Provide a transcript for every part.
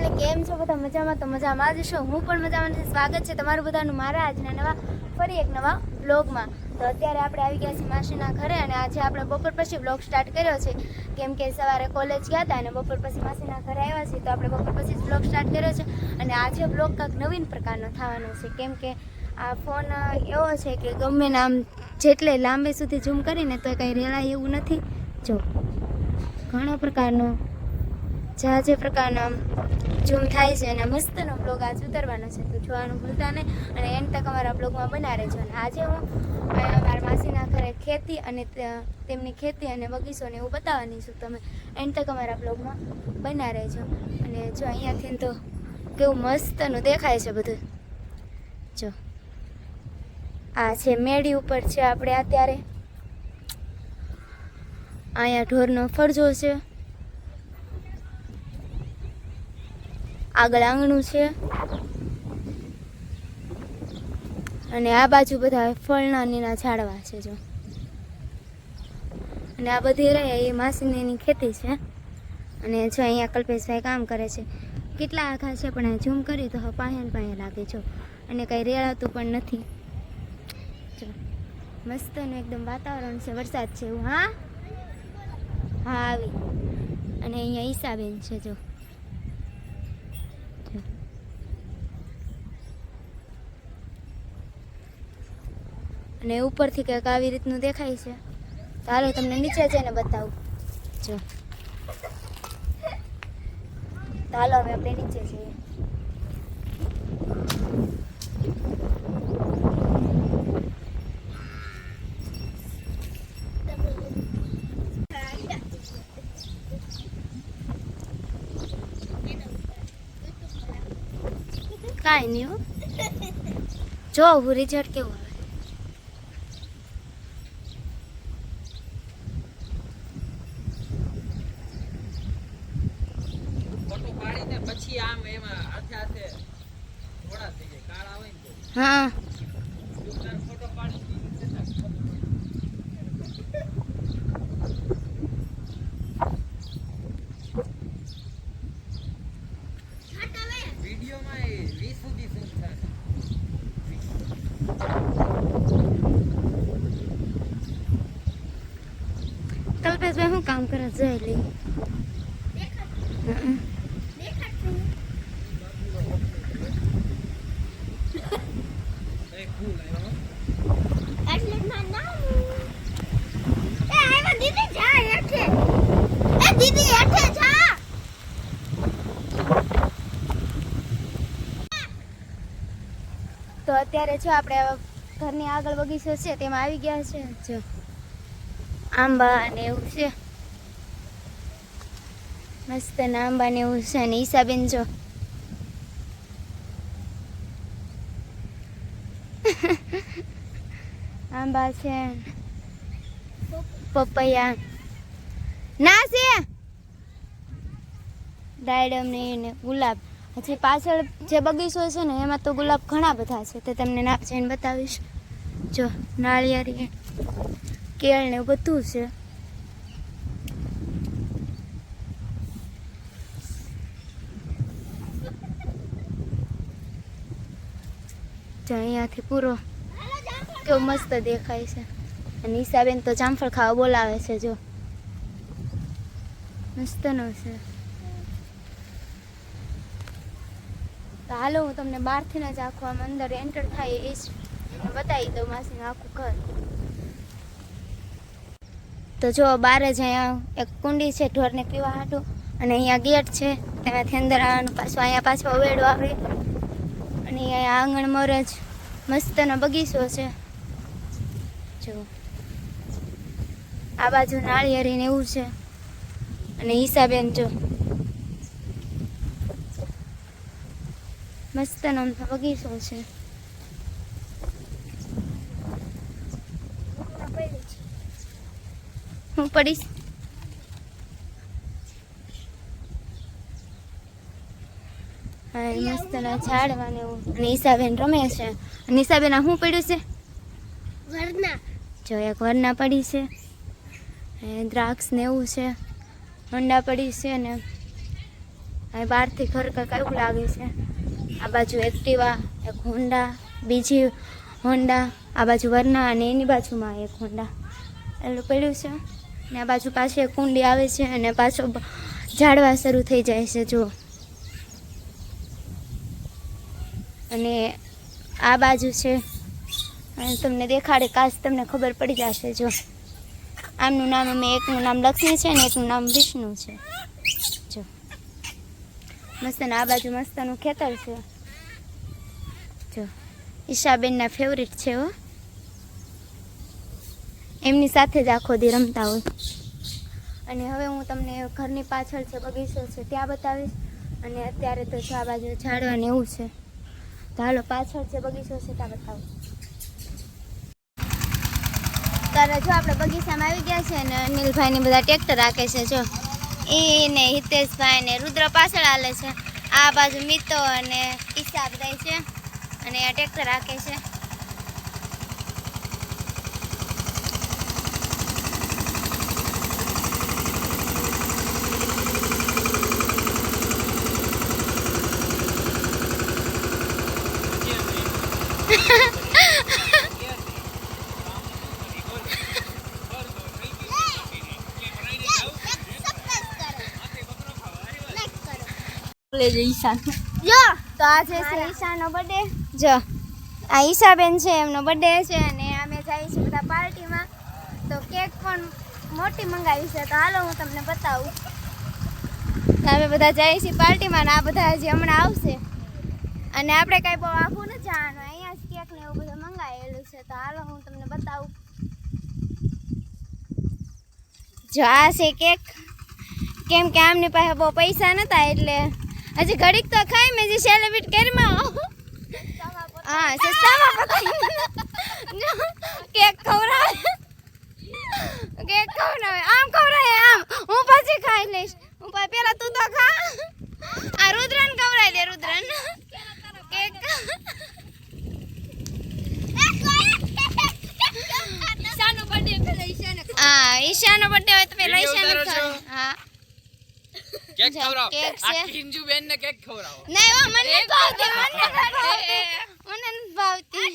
બધાને કેમ છો? બધા મજામાં? તો મજામાં જ છો. હું પણ મજામાં છું. સ્વાગત છે તમારું બધાનું મારા આજના ફરી એક નવા બ્લોગમાં. તો અત્યારે આપણે આવી ગયા છીએ માસીના ઘરે અને આજે આપણે બપોર પછી બ્લોગ સ્ટાર્ટ કર્યો છે, કેમ કે સવારે કોલેજ ગયા હતા અને બપોર પછી માસીના ઘરે આવ્યા છીએ, તો આપણે બપોર પછી જ બ્લોગ સ્ટાર્ટ કર્યો છે. અને આજે બ્લોગ કાંઈક નવીન પ્રકારનો થવાનો છે, કેમ કે આ ફોન એવો છે કે ગમે ને આમ જેટલે લાંબે સુધી ઝૂમ કરીને તો કંઈ રેલાય એવું નથી. જો ઘણા પ્રકારનો જે પ્રકારનો ઝૂમ થાય છે અને મસ્તનો બ્લોગ આજ ઉતરવાનો છે, તો જોવાનું ભૂલતા નહીં અને એન્ડ તક અમારા બ્લોગમાં બના રહેજો. અને આજે હું મારા માસીના ઘરે ખેતી અને તેમની ખેતી અને બગીચોને એવું બતાવવાની છું. તમે એન્ડ તક અમારા બ્લોગમાં બના રહેજો. અને જો અહીંયાથી તો કેવું મસ્તનું દેખાય છે બધું. જો આ છે મેળી ઉપર છે આપણે અત્યારે. અહીંયા ઢોરનો ફરજો છે, આગળ આંગણું છે અને આ બાજુ બધા ફળના નીના ઝાડવા છે. જો અને આ બધી રહ્યા એ માસીની ખેતી છે. અને જો અહીંયા કલ્પેશભાઈ કામ કરે છે. કેટલા આખા છે પણ ઝૂમ કરી તો પાયા લાગે. જો અને કંઈ રેળાતું પણ નથી. જો મસ્તનું એકદમ વાતાવરણ છે, વરસાદ છે એવું. હા હા આવી. અને અહીંયા ઈસાબેન છે. જો અને ઉપરથી કંઈક આવી રીતનું દેખાય છે. તો હાલો તમને નીચે જઈને બતાવું. જો તો હાલો હવે આપણે નીચે જઈએ. કાંઈ નહીં હો, જો હું રિઝલ્ટ કેવું આવે. હા કલ્પેશભાઈ શું કામ કરે જોઈ લઈ. તો અત્યારે જો આપણે ઘરની આગળ બગીચો છે તેમાં આવી ગયા છે. જો આંબા અને એવું છે, મસ્ત ના આંબા ને એવું છે. અને ઈસાબેન જો આંબા છે, પપૈયા ના છે, દાડમ ને ગુલાબ. હજી પાછળ જે બગીચો છે ને એમાં તો ગુલાબ ઘણા બધા છે, તે તમને ના જઈને બતાવીશ. જો નાળિયેરી, કેળ ને બધું છે. જો અહીંયાથી પૂરો કેવું મસ્ત દેખાય છે. અને ઈસાબેન તો જામફળ ખાવા બોલાવે છે. જો મસ્તનો છે. તો હાલો હું તમને બહારથી જ આખું આમ અંદર એન્ટર થાય એ જ બતાવી દઉં માસીનું આખું ઘર. તો જો બહાર જ અહીંયા એક કુંડી છે ઢોરને પીવા હાટું, અને અહીંયા ગેટ છે, તેમાંથી અંદર આવવાનું. પાછું અહીંયા પાછો અવેડો આવે અને અહીંયા આંગણમાં જ મસ્તનો બગીચો છે. જો આ બાજુ નાળિયેરી ને એવું છે. અને ઈસાબેન જો મસ્તનો બગીચો છે. હું પડીશ. હા મસ્તના ઝાડવા ને એવું. અને ઈસાબેન રમે છે. અને ઈસાબેન આ શું પડ્યું છે? વરના. જો એક વરના પડી છે, દ્રાક્ષ ને એવું છે, મંડા પડી છે, ને અને બહારથી ઘર કંઈક એવું લાગે છે. આ બાજુ એક્ટિવા, એક હોન્ડા, બીજી હોન્ડા, આ બાજુ વરના અને એની બાજુમાં એક હોન્ડા એટલું પડ્યું છે. ને આ બાજુ પાછી એક કુંડી આવે છે અને પાછો ઝાડવા શરૂ થઈ જાય છે જો. અને આ બાજુ છે અને તમને દેખાડે કાશ તમને ખબર પડી જશે જો. આમનું નામ અમે એકનું નામ લક્ષ્મી છે ને એકનું નામ વિષ્ણુ છે જો. મસ્ત ને આ બાજુ મસ્તનું ખેતર છે જો. ઈશાબેનના ફેવરિટ છે હો, એમની સાથે જ આખો દી રમતા હોય. અને હવે હું તમને ઘરની પાછળ છે બગીચો છે ત્યાં બતાવીશ. અને અત્યારે તો આ બાજુ ઝાડવા ને એવું છે. તો હાલો પાછળ છે બગીચો છે ત્યાં બતાવું. ત્યારે જો આપણે બગીચામાં આવી ગયા છે ને અનિલભાઈ ને બધા ટ્રેક્ટર રાખે છે જો. એ ને હિતેશભાઈ ને રુદ્ર પાછળ હાલે છે. આ બાજુ મિતો અને ઈશા બધા છે અને આ ટ્રેક્ટર રાખે છે. તો આજે છે ઈશાનો બર્થડે જો. આ ઈશાબેન છે એમનો બર્થડે છે અને અમે જઈએ છીએ બધા પાર્ટીમાં. તો કેક પણ મોટી મંગાવી છે તો હાલો હું તમને બતાવું. અમે બધા જઈએ છીએ પાર્ટીમાં ને આ બધા હજી હમણાં આવશે. અને આપણે કાંઈ બહુ આખું નથી જવાનું, અહીંયા જ કેક ને એવું બધું મંગાવેલું છે. તો હાલો હું તમને બતાવું. જો આ છે કેક. કેમ કે આમની પાસે બહુ પૈસા નતા એટલે હજી ઘડીક તો ખાઈ મેં જે સેલિબ્રેટ કરીમાં હા સસ્તામાં કેક ખવડાવે. કેક ખવડાવે આમ ખવડાવે આમ. હું પછી ખાઈ લઈશ. હું પેલા તું તો ખા. આ રુદ્રન ખવડાવી દે. રુદ્રન કેક હા ઈશાનો બર્થડે હોય તો પેલા ઈશાને ખાવ. હા કેક ખવડાવ. કેક આ છે. કિંજુ બેન ને કેક ખવડાવો. નહીં વા મને નથી ભાવતી. મને નથી ભાવતી.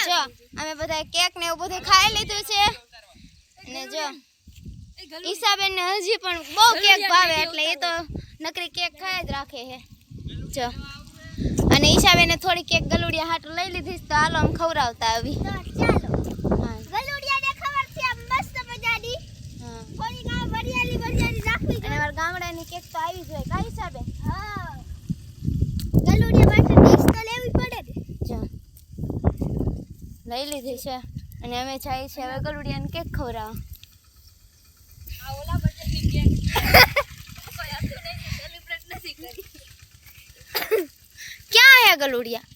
જો અમે બધા કેક ને એવું બધું ખાઈ લીધું છે. અને જો ઈશાબેન ને હજી પણ બહુ કેક ભાવે એટલે એ તો નકરી કેક ખાય જ રાખે છે જો. અને ઈશાબેને થોડી કેક ગલુડિયા હાટું લઈ લીધી તો હાલો આમ ખવડાવતા આવી. ગામડાની કેક તો આવી જોઈએ કઈ હિસાબે. હા ગલુડિયા માટે ડીશ તો લેવી પડે ને જો. લઈ લીધી છે અને અમે જઈએ છીએ હવે ગલુડિયાની કેક ખવડાવવા. આ ઓલા બર્થડેની કેક કોઈ આપણે સેલિબ્રેટ નથી કરી. ક્યાં હે ગલુડિયા?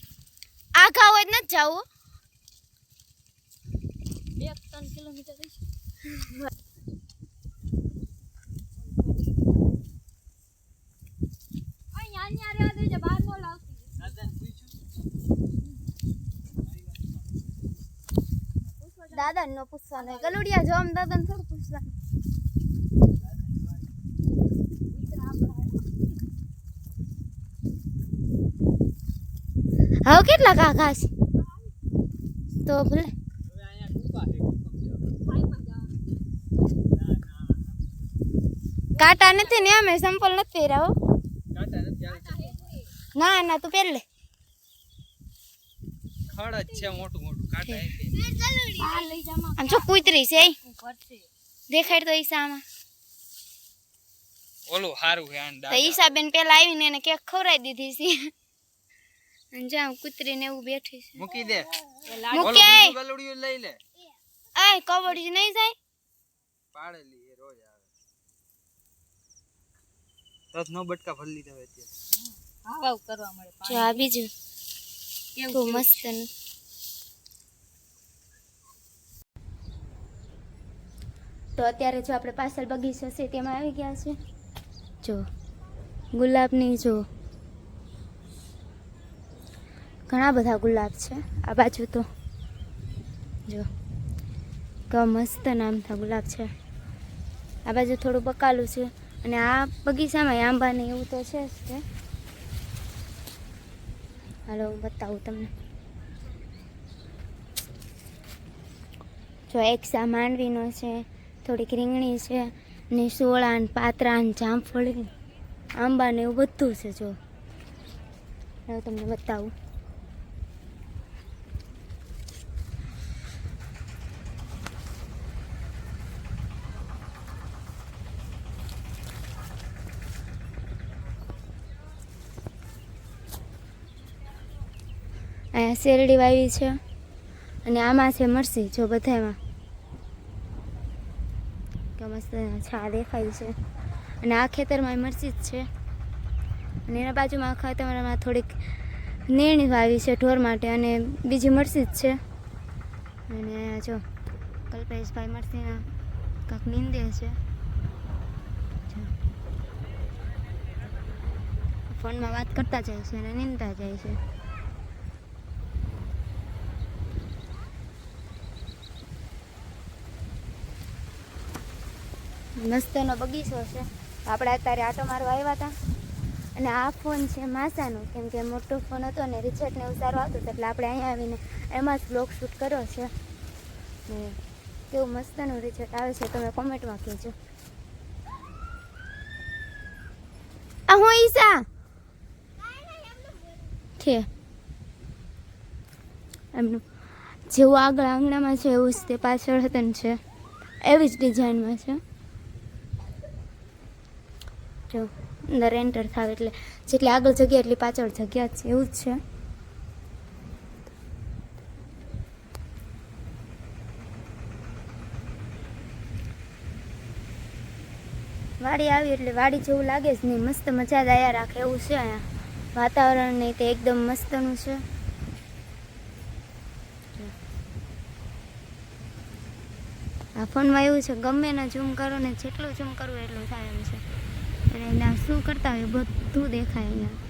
આ ખાવ જ નથી જાવું. 2-3 કિલોમીટર છે. દાદા નો પૂછવાનું ગલુડિયા જો આમ દાદા ને થોડું પૂછવાનું. હવે કેટલા કાકા છે તો ભલે કાંટા નથી ને અમે સંપલ નથી પહેર્યા હો. ના ના તું પહેર લે. ખડ જ છે મોટું મોટું કાંટા આમ જો કૂતરી છે દેખાડ તો ઈશામાં. ઓલું હારું હે આન તો ઈશાબેન પેલા આવીને એને કેક ખવડાવી દીધી છે. અને જામ કૂતરી ને એવું બેઠી છે. મૂકી દે. મૂકે ગલુડિયું લઈ લે. આય કવડી નહીં જાય પાડેલી એ રોજ આવે. તસ નો બટકા ભરી લીધા હવે અત્યારે. હાવ કરવા મળે. જો આ બીજું કેવું મસ્ત નું. તો અત્યારે જો આપણે પાછળ બગીચો છે તેમાં આવી ગયા છે. જો ગુલાબની જો ઘણા બધા ગુલાબ છે આ બાજુ તો જો કે મસ્ત નામના ગુલાબ છે. આ બાજુ થોડું બકાલું છે અને આ બગીચામાં આંબા ને એવું તો છે જ તે. હાલો હું બતાવું તમને. જો એક સા માંડવીનો છે, થોડીક રીંગણી છે, ને સોળા ને પાતરા ને જામફળી આંબા ને એવું બધું છે. જો હું તમને બતાવું. અહીંયા શેરડી વાવી છે અને આમાં છે મરસી. જો બધામાં કે મસ્ત છા દેખાય છે. અને આ ખેતરમાં મરસી જ છે અને એના બાજુમાં ખેતરમાં થોડીક નીણ વાવી છે ઢોર માટે અને બીજી મરસી જ છે. અને જો કલ્પેશભાઈ મરસીના કાંક નીંદે છે. ફોનમાં વાત કરતા જાય છે અને નીંદતા જાય છે. મસ્તનો બગીચો છે. આપણે અત્યારે આટો મારવા આવ્યા હતા અને આ ફોન છે માસાનો, કેમ કે મોટો ફોન હતો ને રિચાર્જ ને એવું સારું આવતું હતું એટલે આપણે અહીંયા આવીને એમાં જ બ્લોગ શૂટ કર્યો છે. ને કેવું મસ્તનું રિચાર્જ આવે છે તમે કોમેન્ટમાં કહેજો. આ હું ઈસા છે એમનું જેવું આગળ આંગણામાં છે એવું જ તે પાછળ હતન છે, એવી જ ડિઝાઇનમાં છે. જો અંદર એન્ટર થાવ એટલે જેટલી આગળ જગ્યા એટલી પાછળ જગ્યા છે, એવું જ છે. વાડી આવી એટલે વાડી જેવું લાગે જ નહીં, મસ્ત મજા દયા રાખે એવું છે. અહીંયા વાતાવરણ નહીં તે એકદમ મસ્તનું છે. આ ફોનમાં એવું છે ગમે ને ઝૂમ કરો ને જેટલું ઝૂમ કરવું એટલું થાય એમ છે. એટલે એના શું કરતા હોય બધું દેખાય અહીંયા.